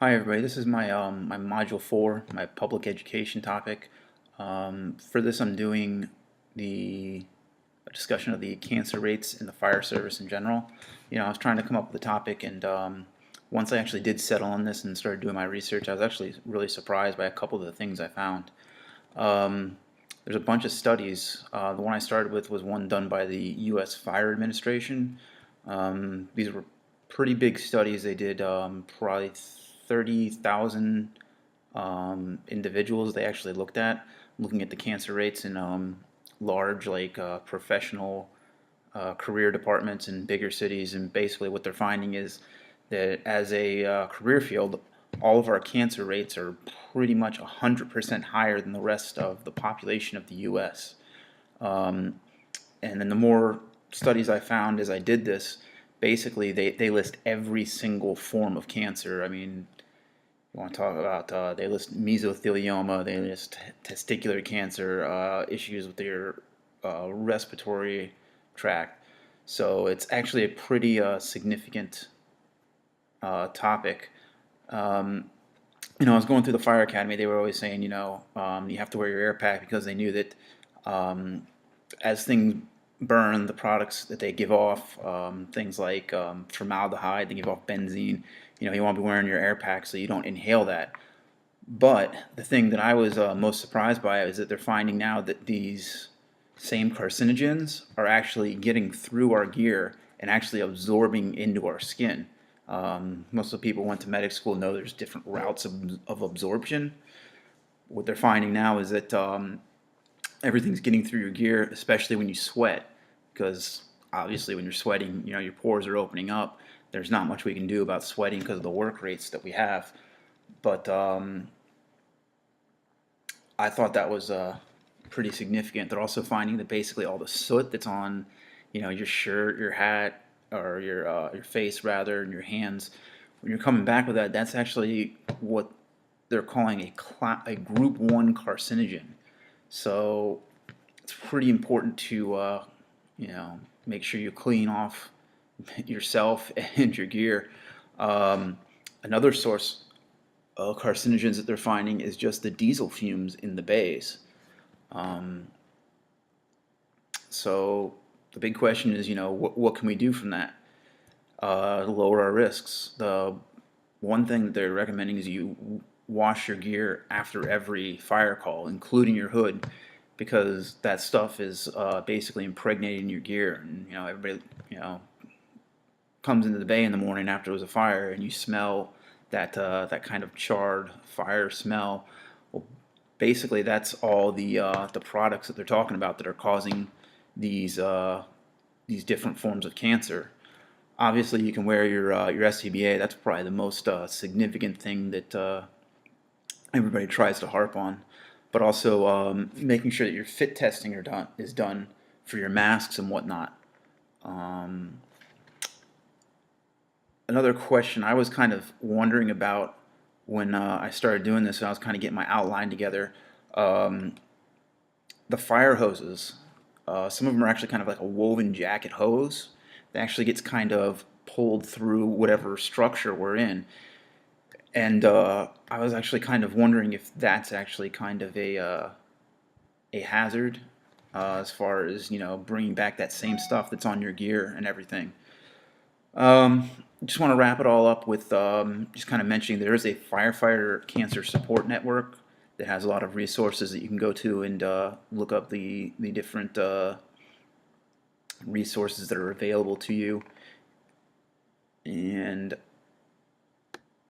Hi everybody, this is my Module 4, my public education topic. For this I'm doing the discussion of the cancer rates in the fire service in general. I was trying to come up with a topic, and once I actually did settle on this and started doing my research, I was actually really surprised by a couple of the things I found. There's a bunch of studies. The one I started with was one done by the U.S. Fire Administration. These were pretty big studies. They did probably 30,000 individuals they actually looked at, looking at the cancer rates in large, like professional career departments in bigger cities. And basically, what they're finding is that as a career field, all of our cancer rates are pretty much 100% higher than the rest of the population of the U.S. And then the more studies I found as I did this, basically they list every single form of cancer. I mean, you want to talk about, they list mesothelioma, they list testicular cancer, issues with your respiratory tract. So it's actually a pretty significant topic. I was going through the fire academy. They were always saying, you have to wear your air pack because they knew that as things burn, the products that they give off, things like formaldehyde, they give off benzene. You want to be wearing your air pack so you don't inhale that. But the thing that I was most surprised by is that they're finding now that these same carcinogens are actually getting through our gear and actually absorbing into our skin. Most of the people who went to medical school know there's different routes of absorption. What they're finding now is that everything's getting through your gear, especially when you sweat, because obviously when you're sweating, your pores are opening up. There's not much we can do about sweating because of the work rates that we have. But I thought that was pretty significant. They're also finding that basically all the soot that's on, your shirt, your hat, or your face rather, and your hands, when you're coming back with that, that's actually what they're calling a group 1 carcinogen. So it's pretty important to make sure you clean off yourself and your gear. Another source of carcinogens that they're finding is just the diesel fumes in the bays. So the big question is, what can we do from that to lower our risks? The one thing that they're recommending is you wash your gear after every fire call, including your hood, because that stuff is basically impregnated in your gear. And everybody comes into the bay in the morning after it was a fire, and you smell that kind of charred fire smell. Well, basically that's all the products that they're talking about that are causing these different forms of cancer. Obviously, you can wear your SCBA. That's probably the most significant thing that everybody tries to harp on. But also making sure that your fit testing is done for your masks and whatnot. Another question I was kind of wondering about when I started doing this, and I was kind of getting my outline together. The fire hoses, some of them are actually kind of like a woven jacket hose that actually gets kind of pulled through whatever structure we're in. And I was actually kind of wondering if that's actually kind of a hazard as far as bringing back that same stuff that's on your gear and everything. Just want to wrap it all up with just kind of mentioning there is a firefighter cancer support network that has a lot of resources that you can go to and look up the different resources that are available to you. And